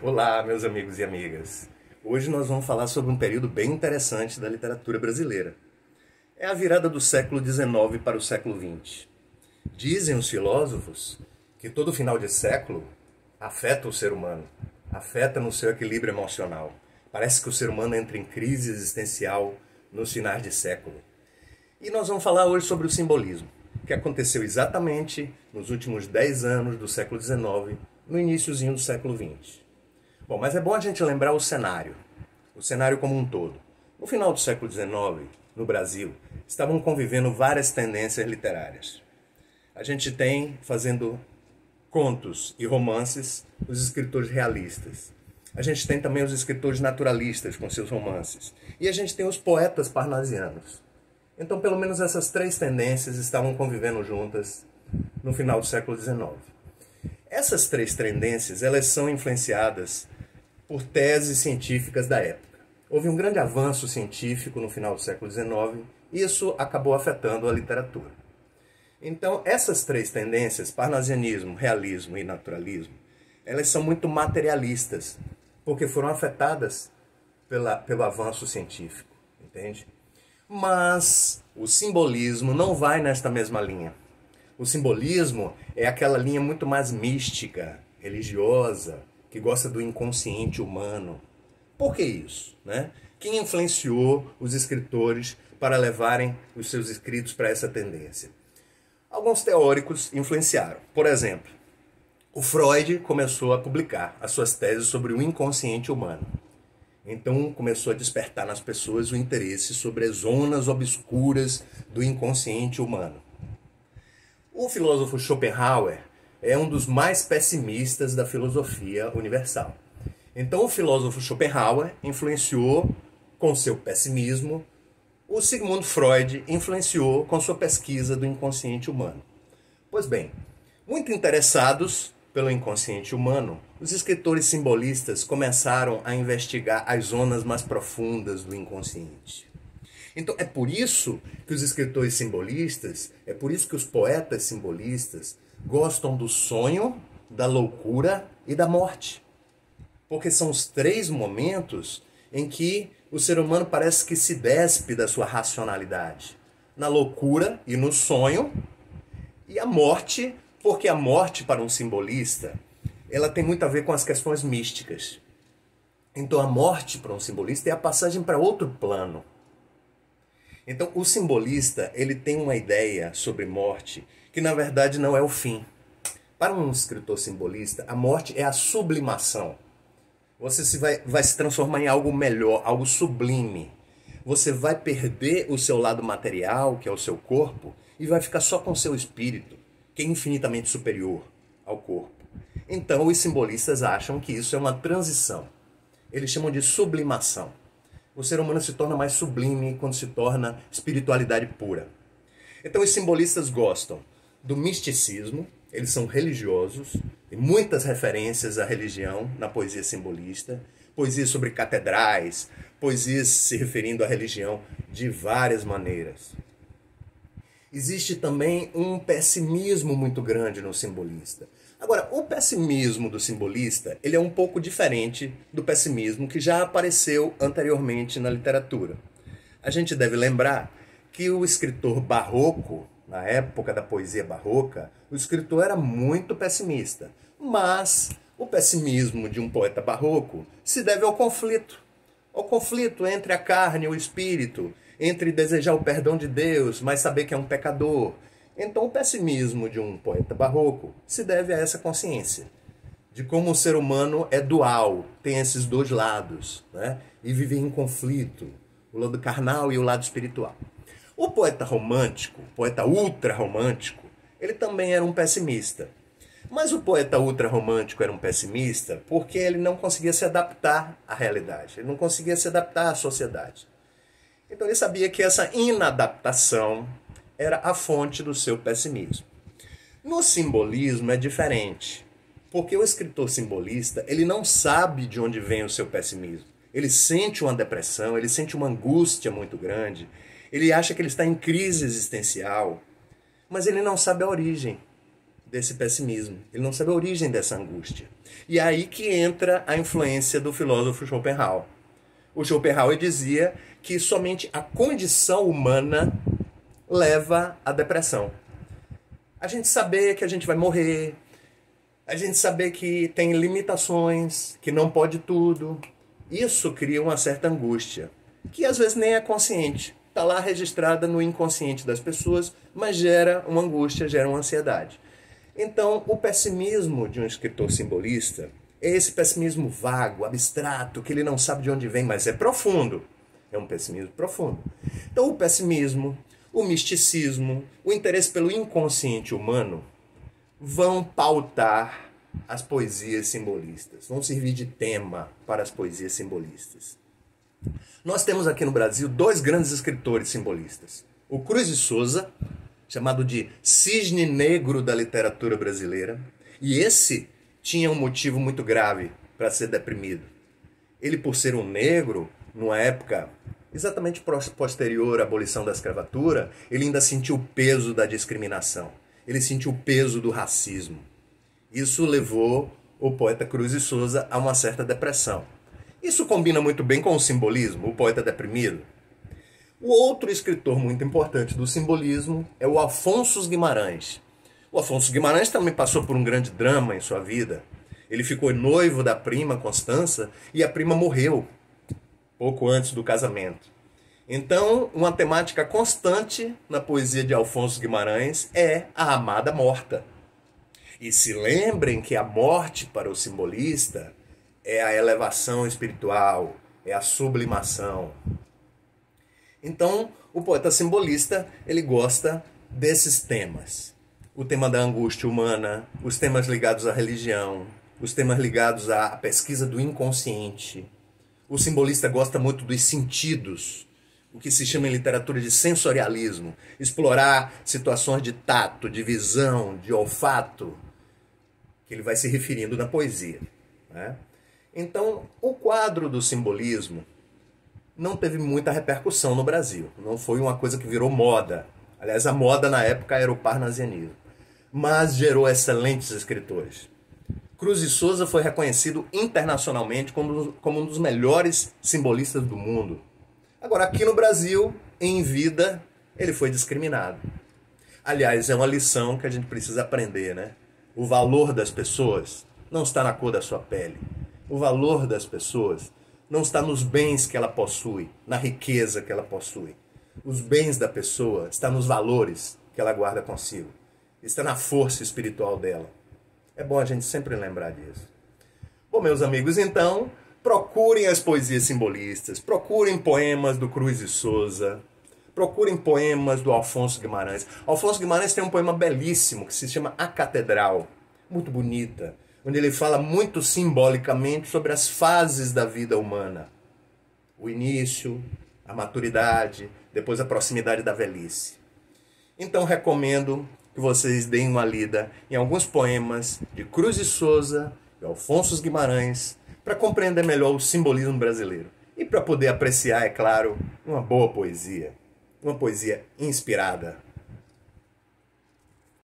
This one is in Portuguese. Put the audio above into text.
Olá, meus amigos e amigas. Hoje nós vamos falar sobre um período bem interessante da literatura brasileira. É a virada do século XIX para o século XX. Dizem os filósofos que todo final de século afeta o ser humano, afeta no seu equilíbrio emocional. Parece que o ser humano entra em crise existencial nos finais de século. E nós vamos falar hoje sobre o simbolismo, que aconteceu exatamente nos últimos 10 anos do século XIX, no iniciozinho do século XX. Bom, mas é bom a gente lembrar o cenário como um todo. No final do século XIX, no Brasil, estavam convivendo várias tendências literárias. A gente tem, fazendo contos e romances, os escritores realistas. A gente tem também os escritores naturalistas com seus romances. E a gente tem os poetas parnasianos. Então, pelo menos essas três tendências estavam convivendo juntas no final do século XIX. Essas três tendências, elas são influenciadas por teses científicas da época. Houve um grande avanço científico no final do século XIX e isso acabou afetando a literatura. Então, essas três tendências, parnasianismo, realismo e naturalismo, elas são muito materialistas, porque foram afetadas pelo avanço científico, entende? Mas o simbolismo não vai nesta mesma linha. O simbolismo é aquela linha muito mais mística, religiosa, que gosta do inconsciente humano. Por que isso, né? Quem influenciou os escritores para levarem os seus escritos para essa tendência? Alguns teóricos influenciaram. Por exemplo, o Freud começou a publicar as suas teses sobre o inconsciente humano. Então começou a despertar nas pessoas o interesse sobre as zonas obscuras do inconsciente humano. O filósofo Schopenhauer é um dos mais pessimistas da filosofia universal. Então o filósofo Schopenhauer influenciou com seu pessimismo, o Sigmund Freud influenciou com sua pesquisa do inconsciente humano. Pois bem, muito interessados pelo inconsciente humano, os escritores simbolistas começaram a investigar as zonas mais profundas do inconsciente. Então é por isso que os escritores simbolistas, é por isso que os poetas simbolistas gostam do sonho, da loucura e da morte. Porque são os três momentos em que o ser humano parece que se despe da sua racionalidade. Na loucura e no sonho, e a morte, porque a morte para um simbolista, ela tem muito a ver com as questões místicas. Então a morte para um simbolista é a passagem para outro plano. Então o simbolista, ele tem uma ideia sobre morte que na verdade não é o fim. Para um escritor simbolista, a morte é a sublimação. Você vai se transformar em algo melhor, algo sublime. Você vai perder o seu lado material, que é o seu corpo, e vai ficar só com o seu espírito, que é infinitamente superior ao corpo. Então os simbolistas acham que isso é uma transição. Eles chamam de sublimação. O ser humano se torna mais sublime quando se torna espiritualidade pura. Então os simbolistas gostam do misticismo, eles são religiosos, tem muitas referências à religião na poesia simbolista, poesias sobre catedrais, poesias se referindo à religião de várias maneiras. Existe também um pessimismo muito grande no simbolista. Agora, o pessimismo do simbolista, ele é um pouco diferente do pessimismo que já apareceu anteriormente na literatura. A gente deve lembrar que o escritor barroco, na época da poesia barroca, o escritor era muito pessimista. Mas o pessimismo de um poeta barroco se deve ao conflito entre a carne e o espírito, entre desejar o perdão de Deus, mas saber que é um pecador. Então o pessimismo de um poeta barroco se deve a essa consciência de como o ser humano é dual, tem esses dois lados, né? E vive em conflito, o lado carnal e o lado espiritual. O poeta romântico, poeta ultra-romântico, ele também era um pessimista. Mas o poeta ultra-romântico era um pessimista porque ele não conseguia se adaptar à realidade, ele não conseguia se adaptar à sociedade. Então ele sabia que essa inadaptação era a fonte do seu pessimismo. No simbolismo é diferente, porque o escritor simbolista, ele não sabe de onde vem o seu pessimismo. Ele sente uma depressão, ele sente uma angústia muito grande, ele acha que ele está em crise existencial, mas ele não sabe a origem desse pessimismo. Ele não sabe a origem dessa angústia. E é aí que entra a influência do filósofo Schopenhauer. O Schopenhauer dizia que somente a condição humana leva à depressão. A gente saber que a gente vai morrer, a gente saber que tem limitações, que não pode tudo, isso cria uma certa angústia, que às vezes nem é consciente. Está lá registrada no inconsciente das pessoas, mas gera uma angústia, gera uma ansiedade. Então, o pessimismo de um escritor simbolista é esse pessimismo vago, abstrato, que ele não sabe de onde vem, mas é profundo. É um pessimismo profundo. Então, o pessimismo, o misticismo, o interesse pelo inconsciente humano vão pautar as poesias simbolistas, vão servir de tema para as poesias simbolistas. Nós temos aqui no Brasil dois grandes escritores simbolistas. O Cruz de Souza, chamado de cisne negro da literatura brasileira, e esse tinha um motivo muito grave para ser deprimido. Ele, por ser um negro, numa época exatamente posterior à abolição da escravatura, ele ainda sentiu o peso da discriminação. Ele sentiu o peso do racismo. Isso levou o poeta Cruz de Souza a uma certa depressão. Isso combina muito bem com o simbolismo, o poeta deprimido. O outro escritor muito importante do simbolismo é o Afonso Guimarães. O Afonso Guimarães também passou por um grande drama em sua vida. Ele ficou noivo da prima Constança e a prima morreu pouco antes do casamento. Então, uma temática constante na poesia de Afonso Guimarães é a amada morta. E se lembrem que a morte para o simbolista é a elevação espiritual, é a sublimação. Então, o poeta simbolista, ele gosta desses temas. O tema da angústia humana, os temas ligados à religião, os temas ligados à pesquisa do inconsciente. O simbolista gosta muito dos sentidos, o que se chama em literatura de sensorialismo, explorar situações de tato, de visão, de olfato, que ele vai se referindo na poesia, né? Então, o quadro do simbolismo não teve muita repercussão no Brasil. Não foi uma coisa que virou moda. Aliás, a moda na época era o parnasianismo. Mas gerou excelentes escritores. Cruz de Souza foi reconhecido internacionalmente como um dos melhores simbolistas do mundo. Agora, aqui no Brasil, em vida, ele foi discriminado. Aliás, é uma lição que a gente precisa aprender, né? O valor das pessoas não está na cor da sua pele. O valor das pessoas não está nos bens que ela possui, na riqueza que ela possui. Os bens da pessoa estão nos valores que ela guarda consigo. Está na força espiritual dela. É bom a gente sempre lembrar disso. Bom, meus amigos, então, procurem as poesias simbolistas, procurem poemas do Cruz de Souza, procurem poemas do Afonso Guimarães. Afonso Guimarães tem um poema belíssimo que se chama A Catedral, muito bonita, onde ele fala muito simbolicamente sobre as fases da vida humana. O início, a maturidade, depois a proximidade da velhice. Então recomendo que vocês deem uma lida em alguns poemas de Cruz de Souza e Afonso Guimarães para compreender melhor o simbolismo brasileiro e para poder apreciar, é claro, uma boa poesia. Uma poesia inspirada.